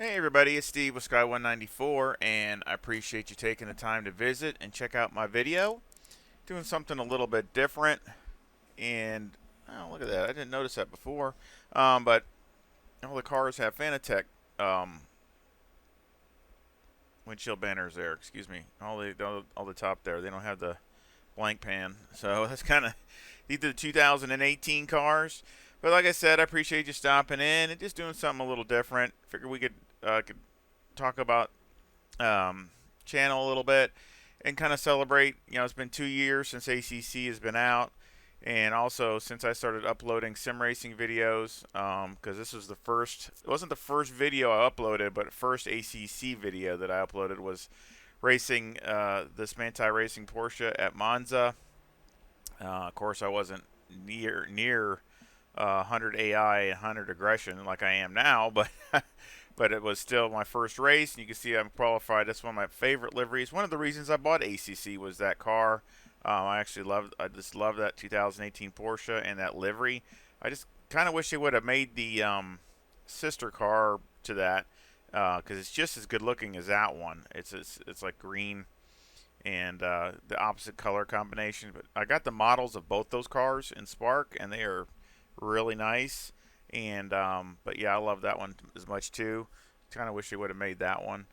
Hey everybody, it's Steve with Sky 194, and I appreciate you taking the time to visit and check out my video. Doing something a little bit different, and oh, look at that, I didn't notice that before. But all the cars have Fanatec windshield banners there. Excuse me, all the top there. They don't have the blank pan, so that's kind of these are the 2018 cars. But like I said, I appreciate you stopping in and just doing something a little different. Figured we could talk about channel a little bit and kind of celebrate. You know, it's been 2 years since ACC has been out, and also since I started uploading sim racing videos. Because this was the first, it wasn't the first video I uploaded, but the first ACC video that I uploaded was racing this Manti Racing Porsche at MONZA. Of course, I wasn't near 100 AI and 100 aggression like I am now, but but it was still my first race, and you can see I'm qualified. That's one of my favorite liveries. One of the reasons I bought ACC was that car. I just love that 2018 Porsche and that livery. I just kind of wish they would have made the sister car to that, because it's just as good looking as that one. It's like green and the opposite color combination. But I got the models of both those cars in Spark, and they are really nice. And but yeah, I love that one as much too. Kind of wish they would have made that one.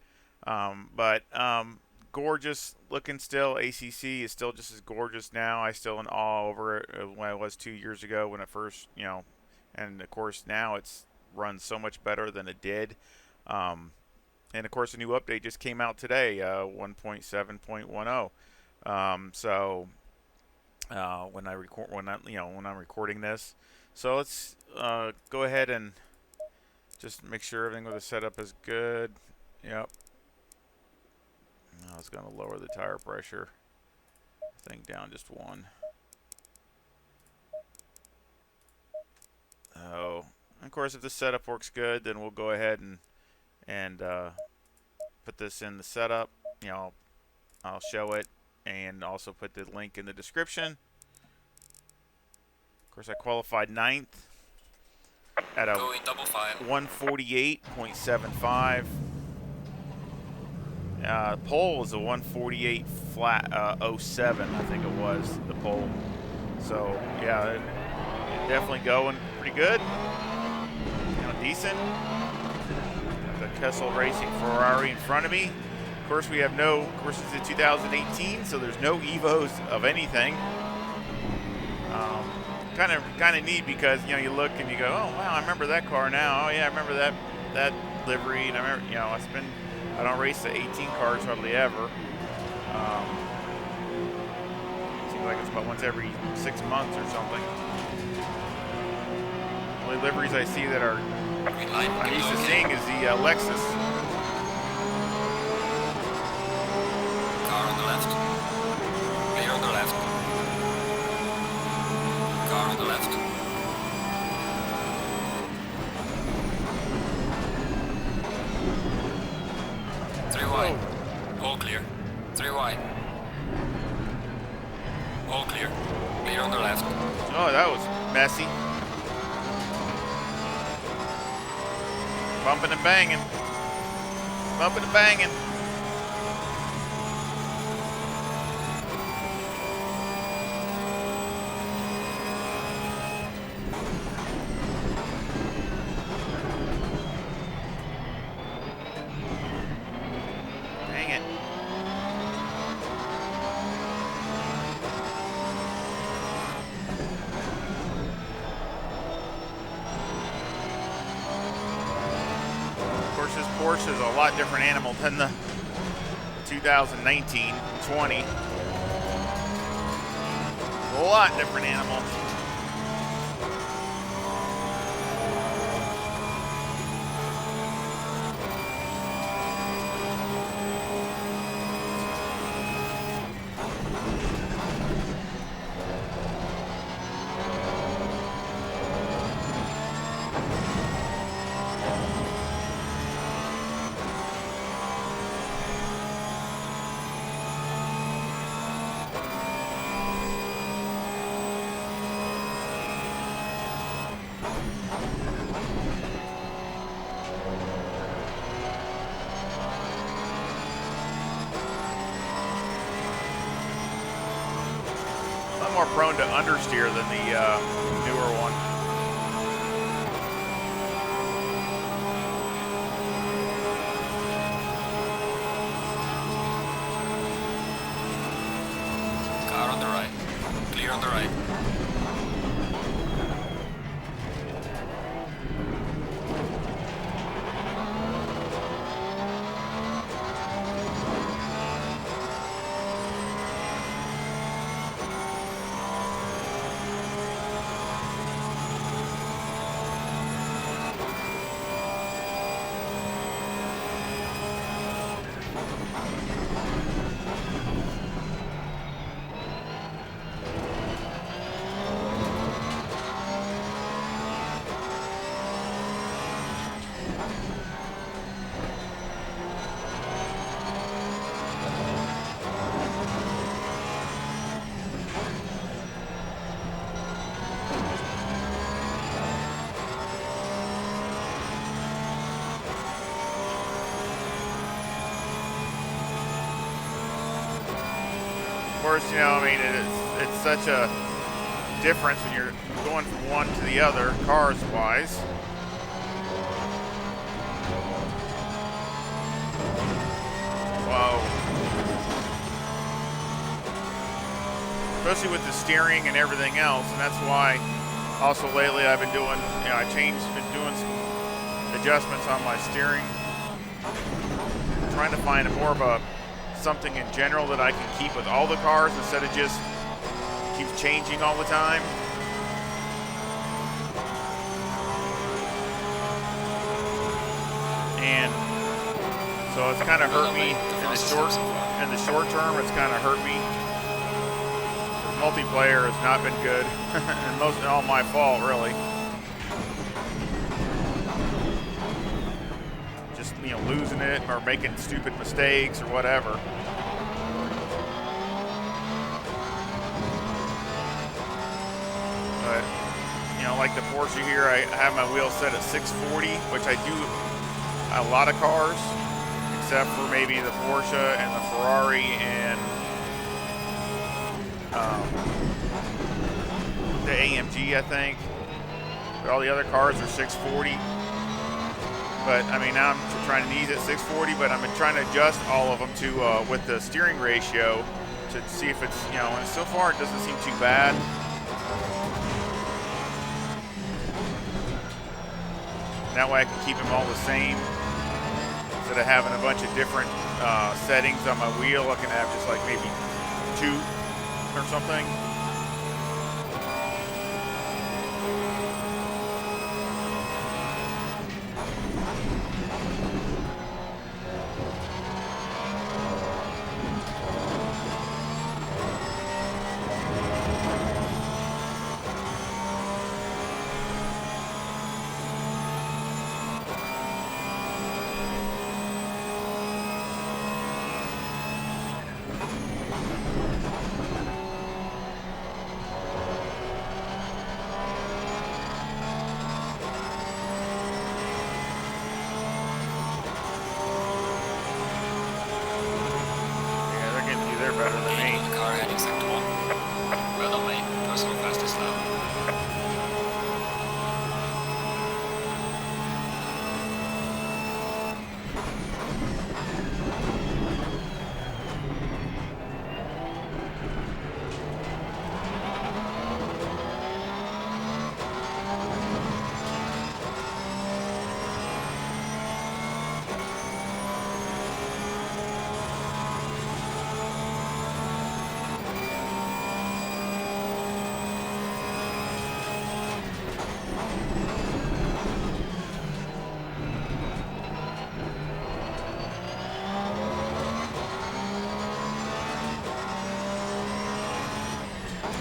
But gorgeous looking still. ACC is still just as gorgeous now. I still in awe over it when I was 2 years ago when it first, and of course now it's runs so much better than it did. And of course, a new update just came out today, 1.7.10. So when I'm recording this, so let's go ahead and just make sure everything with the setup is good. Yep. I was going to lower the tire pressure thing down just one. Oh, of course, if the setup works good, then we'll go ahead and put this in the setup. I'll show it and also put the link in the description. Of course, I qualified 9th at a 148.75. Pole was a 148 flat 07, I think it was the pole. So yeah, it definitely going pretty good. Decent. The Kessel Racing Ferrari in front of me. Of course, we have of course it's a 2018, so there's no Evos of anything. Kind of neat because you look and you go, oh wow, I remember that car now. Oh yeah, I remember that livery, and I remember I don't race the 18 cars hardly ever. Seems like it's about once every 6 months or something. The only liveries I see that are I'm used to seeing is the Lexus. Car on the left. Clear on the left. Car on the left. Three wide. All clear. Three wide. All clear. Clear on the left. Oh, that was messy. Bumping and banging. Bumping and banging. Dang it. This Porsche is a lot different animal than the 2019 20. A lot different animal. more prone to understeer than the newer one. Car on the right. Clear on the right. Of course, you know, I mean, it's such a difference when you're going from one to the other, cars-wise. Wow. Especially with the steering and everything else, and that's why also lately I've been doing, you know, been doing some adjustments on my steering, trying to find more of a something in general that I can keep with all the cars instead of just keep changing all the time. And so it's kind of hurt me in the short term. It's kind of hurt me. Multiplayer has not been good, and most all my fault, really. Just, you know, losing it or making stupid mistakes or whatever. But, you know, like the Porsche here, I have my wheel set at 640, which I do a lot of cars, except for maybe the Porsche and the Ferrari and the AMG, I think. But all the other cars are 640. But I mean, now I'm trying to ease at 640, but I'm trying to adjust all of them to with the steering ratio to see if it's, you know, and so far it doesn't seem too bad. That way I can keep them all the same. Instead of having a bunch of different settings on my wheel, I can have just like maybe 2 or something.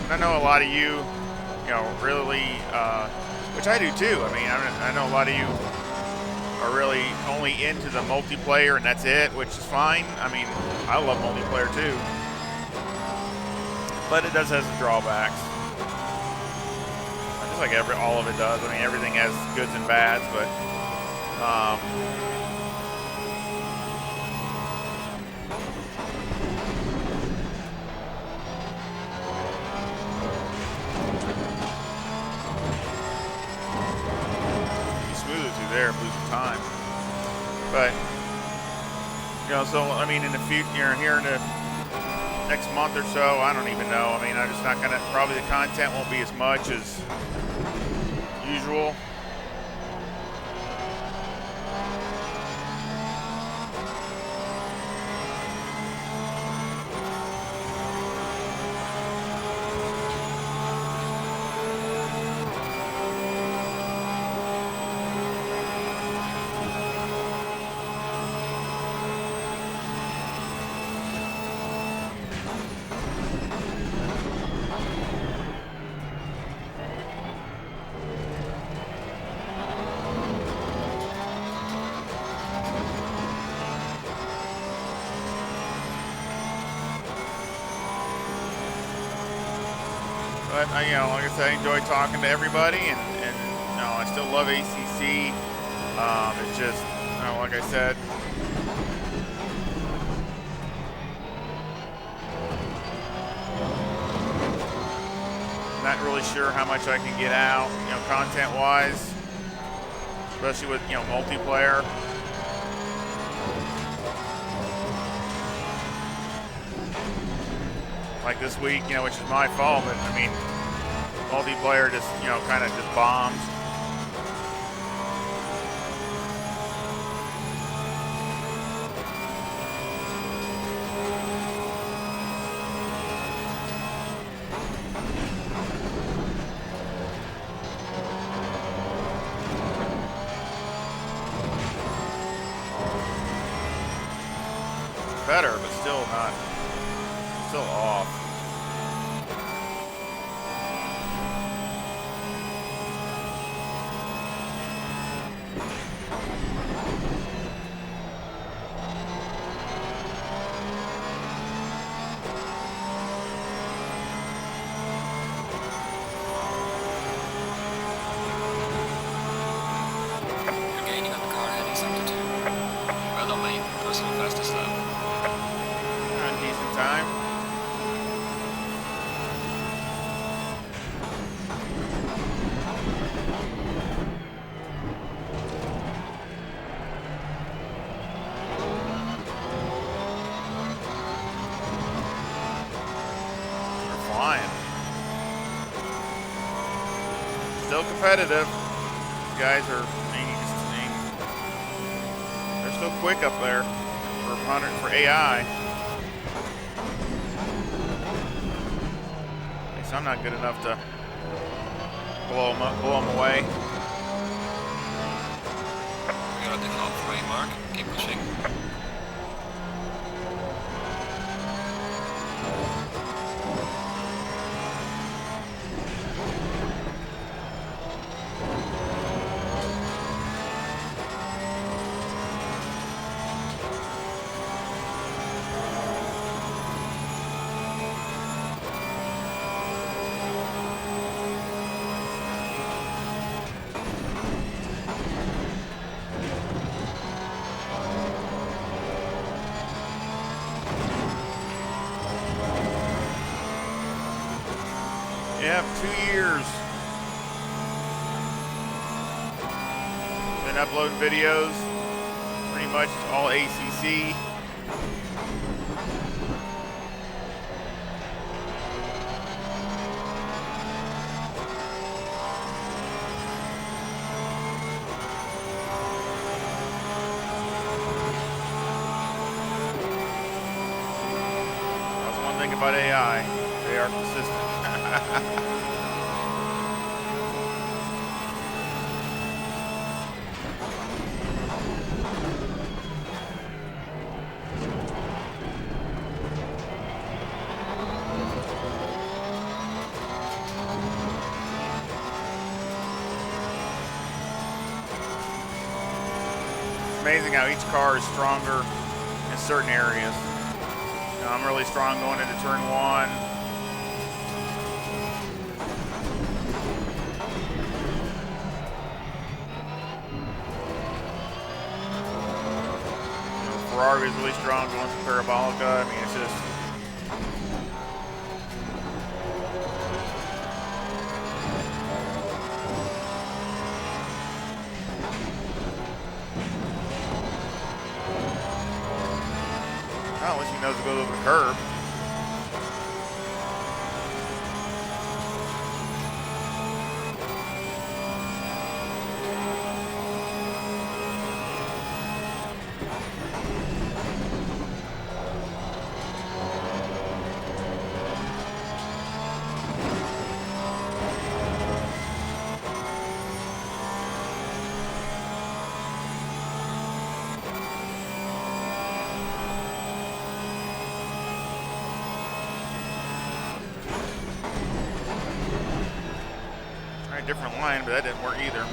I know a lot of you, you know, really, which I do too. I mean, I know a lot of you are really only into the multiplayer and that's it, which is fine. I mean, I love multiplayer too, but it does have some drawbacks. Just like all of it does. I mean, everything has goods and bads, but time. But so I mean, in the future, here in the next month or so, I don't even know. I mean, I'm just not gonna. Probably the content won't be as much as usual. But like I said, I enjoy talking to everybody, and I still love ACC. It's just, like I said, not really sure how much I can get out, content-wise, especially with multiplayer. Like this week, which is my fault, but I mean, multiplayer just, kind of just bombs. Better, but still not. Still off. You're gaining on the car heading sector 2. Well done, mate. Personal fastest lap. Decent time. We're flying. Still competitive. These guys are, they're still quick up there for AI. I'm not good enough to blow them away. You're at the halfway mark. Keep pushing. Yep, 2 years. Been uploading videos, pretty much all ACC. That's one thing about AI, they are consistent. Amazing how each car is stronger in certain areas. I'm really strong going into turn 1. Ferrari is really strong going through Parabolica. I mean, it's just. He knows it goes over the curb. Different line, but that didn't work either.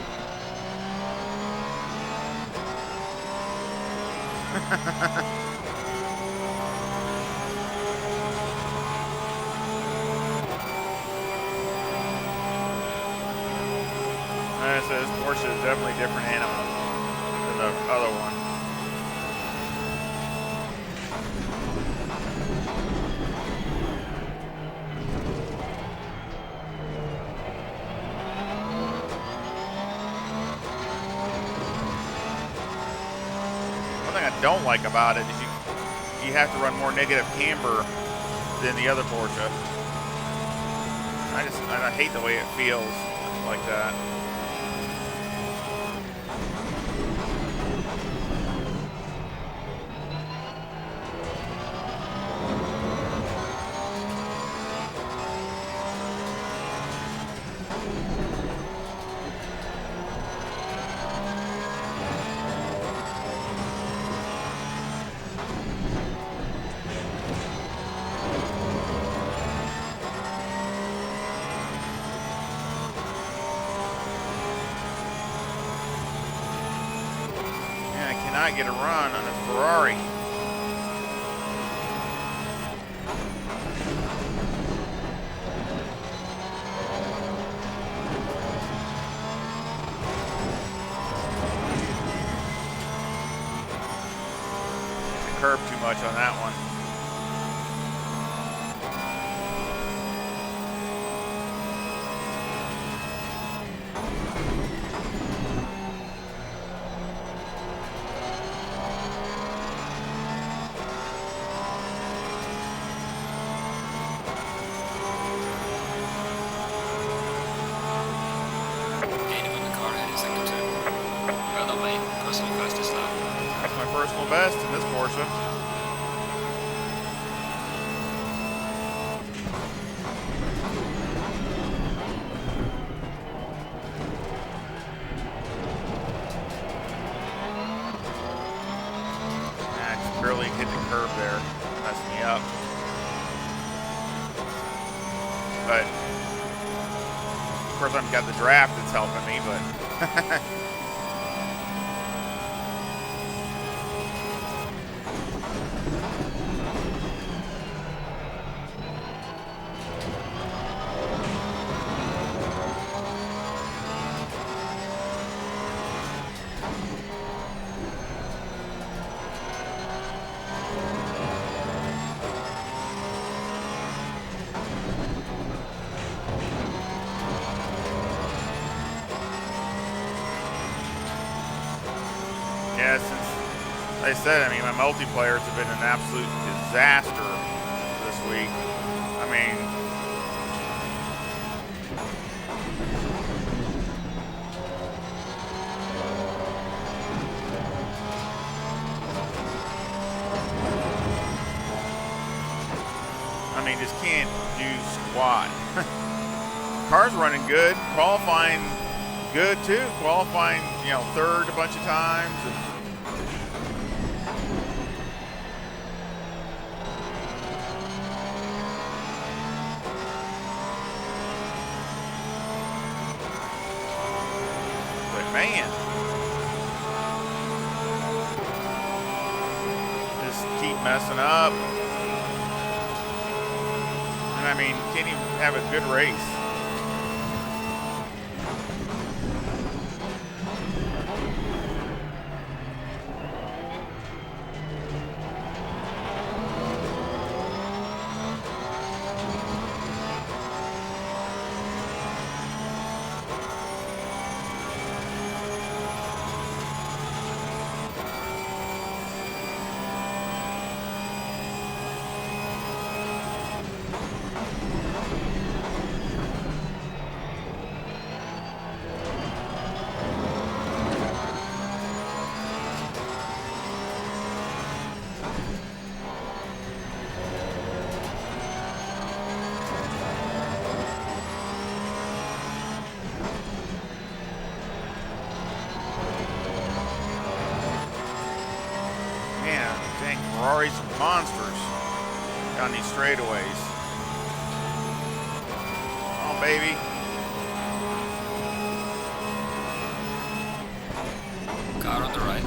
So this Porsche is definitely a different animal than the other one. Don't like about it is you have to run more negative camber than the other Porsche. I hate the way it feels like that. Not get a run on a Ferrari. I curved too much on that one. Personal best in this Porsche. I just barely hit the curb there. Messed me up. But of course I've got the draft that's helping me, but yeah, since like I said, I mean, my multiplayers have been an absolute disaster this week. I mean, just can't do squat. Car's running good, qualifying good too, qualifying, third a bunch of times. But man, just keep messing up. And I mean, can't even have a good race. Ferraris are monsters down these straightaways. Oh, baby. Car on the right.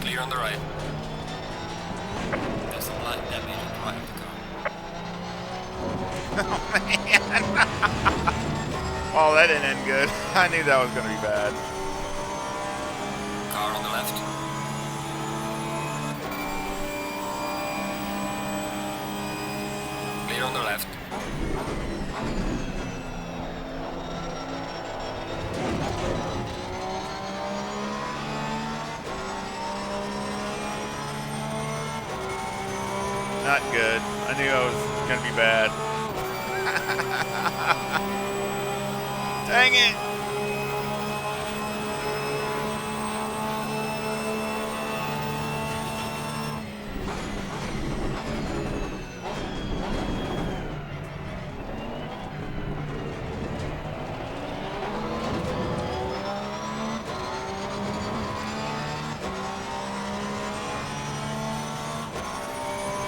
Clear on the right. There's some light damage on the right of the car. Oh, man. Oh, that didn't end good. I knew that was going to be bad. Car on the left. Clear on the left. Not good. I knew I was going to be bad. Dang it!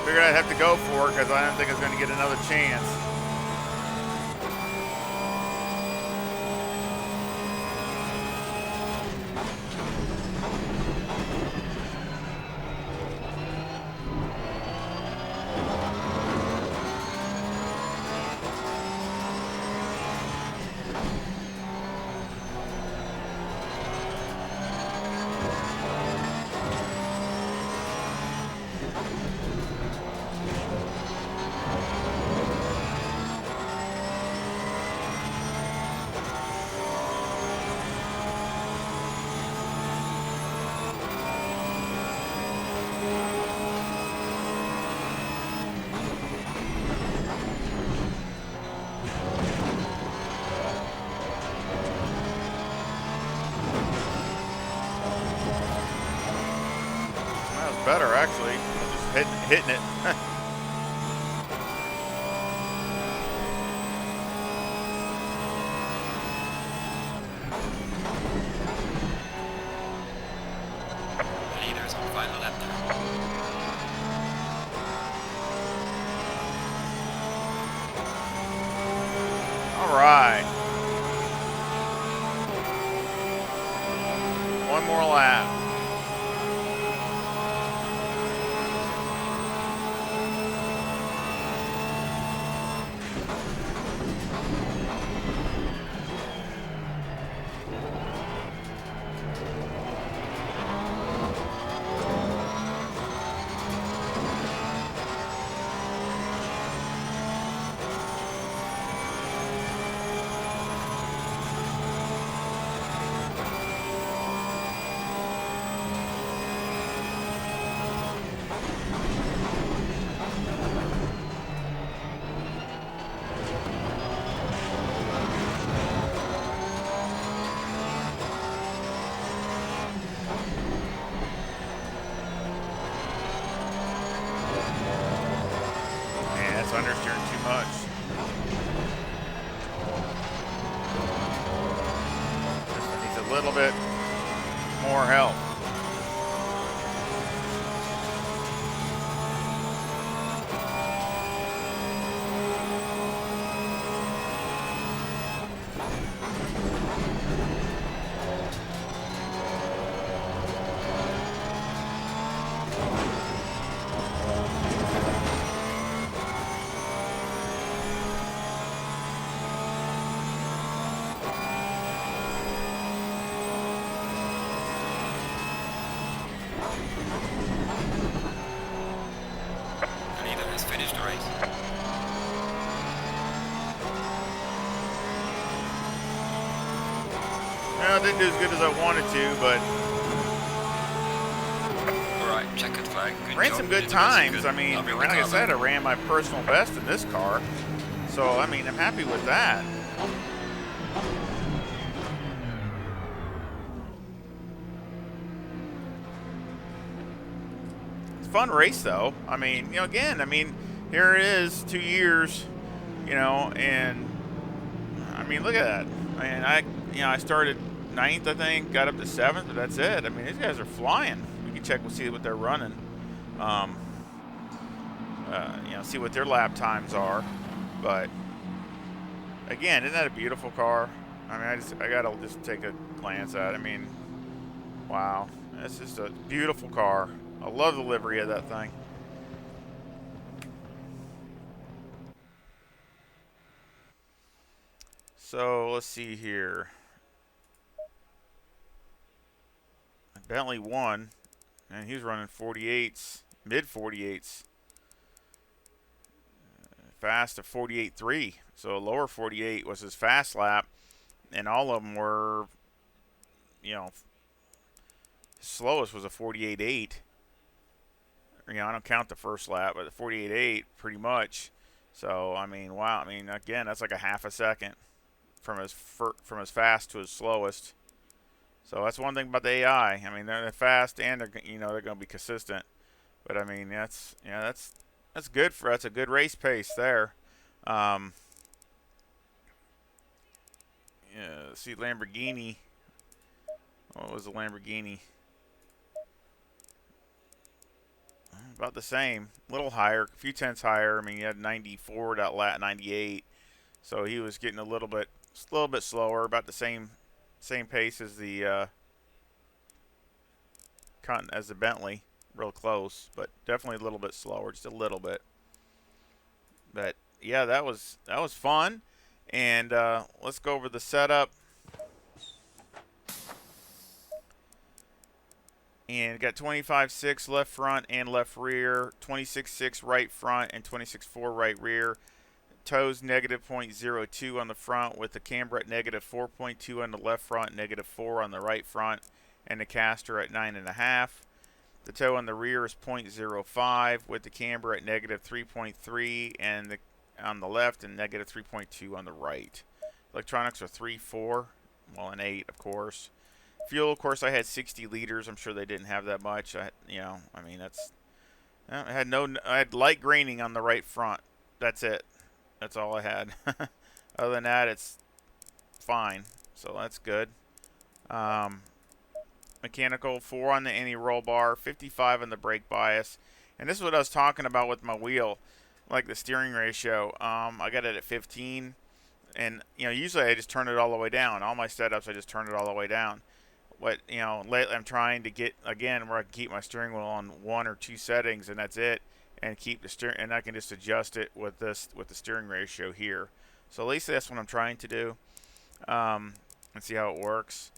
Figured I'd have to go for it because I didn't think I was going to get another chance. Better actually, just hitting it. Leaders on final lap now. All right, one more lap. Understeering too much. This needs a little bit more help. Finish the race. No, I didn't do as good as I wanted to, but Alright, checkered flag. Good ran job. some good times. I mean, like I said, I ran my personal best in this car. So, I mean, I'm happy with that. It's a fun race, though. I mean, you know, again, I mean, here it is, 2 years, you know, and I mean, look at that. I mean, I started 9th, I think, got up to 7th, but that's it. I mean, these guys are flying. We can check, we'll see what they're running. see what their lap times are. But again, isn't that a beautiful car? I mean, I gotta just take a glance at it. I mean, wow, it's just a beautiful car. I love the livery of that thing. So let's see here. Bentley won, and he was running 48s, mid 48s, fast to 48.3. So a lower 48 was his fast lap, and all of them were, slowest was a 48.8. I don't count the first lap, but the 48.8 pretty much. So I mean, wow. I mean, again, that's like a half a second from his fast to his slowest. So that's one thing about the AI. I mean, they're fast and they're going to be consistent. But I mean, that's good that's a good race pace there. See Lamborghini. What was the Lamborghini? About the same, a little higher, a few tenths higher. I mean, he had 94 that lap, 98, so he was getting a little bit slower, about the same pace as the Bentley, real close, but definitely a little bit slower, just a little bit. But yeah, that was fun, and let's go over the setup. And got 25.6 left front and left rear, 26.6 right front and 26.4 right rear. Toes negative 0.02 on the front with the camber at negative 4.2 on the left front, negative 4 on the right front, and the caster at 9.5. The toe on the rear is 0.05 with the camber at negative 3.3 and on the left and negative 3.2 on the right. Electronics are 3, 4, well, and 8, of course. Fuel, of course, I had 60 liters. I'm sure they didn't have that much. I mean, I had light graining on the right front. That's it. That's all I had. Other than that, it's fine. So that's good. Mechanical, 4 on the anti-roll bar, 55 on the brake bias. And this is what I was talking about with my wheel, like the steering ratio. I got it at 15. And, usually I just turn it all the way down. All my setups, I just turn it all the way down. But lately I'm trying to get again where I can keep my steering wheel on 1 or 2 settings, and that's it, and keep the steering, and I can just adjust it with the steering ratio here. So at least that's what I'm trying to do. And see how it works.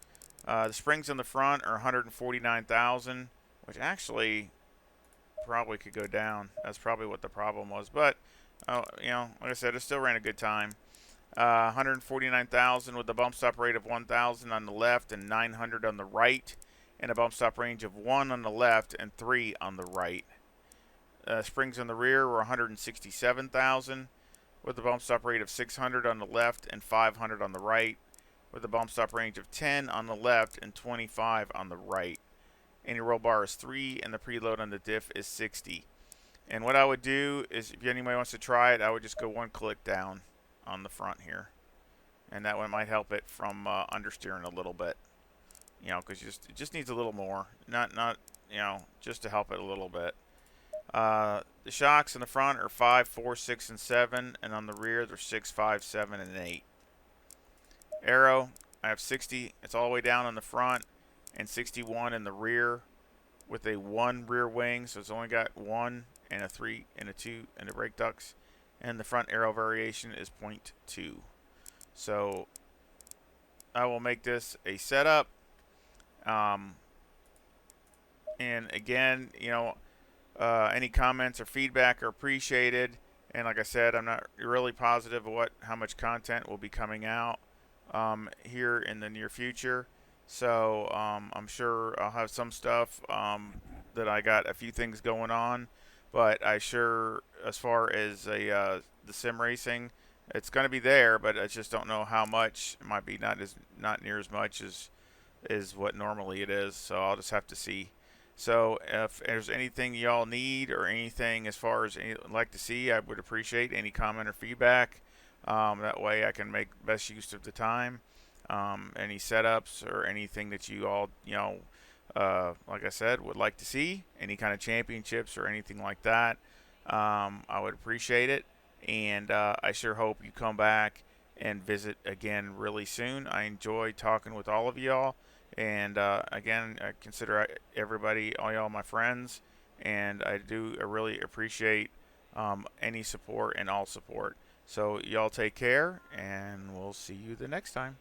The springs in the front are 149,000, which actually probably could go down. That's probably what the problem was, but like I said, it still ran a good time. 149,000 with a bump stop rate of 1,000 on the left and 900 on the right, and a bump stop range of 1 on the left and 3 on the right. Springs on the rear were 167,000 with a bump stop rate of 600 on the left and 500 on the right, with a bump stop range of 10 on the left and 25 on the right. Anti-roll bar is 3 and the preload on the diff is 60. And what I would do is, if anybody wants to try it, I would just go 1 click down on the front here, and that one might help it from understeering a little bit, because it just needs a little more, not just to help it a little bit. The shocks in the front are 5, 4, 6, and 7, and on the rear they're 6, 5, 7, and 8. Aero, I have 60. It's all the way down on the front, and 61 in the rear, with a 1 rear wing, so it's only got 1 and a 3 and a 2 and the brake ducts. And the front aero variation is 0.2. So I will make this a setup. And again, any comments or feedback are appreciated. And like I said, I'm not really positive of how much content will be coming out here in the near future. So I'm sure I'll have some stuff that I got a few things going on. But I sure, as far as the sim racing, it's going to be there, but I just don't know how much. It might be not near as much as what normally it is. So I'll just have to see. So if there's anything y'all need or anything as far as like to see, I would appreciate any comment or feedback. That way I can make best use of the time. Any setups or anything that you all like I said, would like to see, any kind of championships or anything like that, I would appreciate it, and I sure hope you come back and visit again really soon. I enjoy talking with all of y'all, and again, I consider everybody, all y'all, my friends, and I really appreciate any support and all support. So y'all take care, and we'll see you the next time.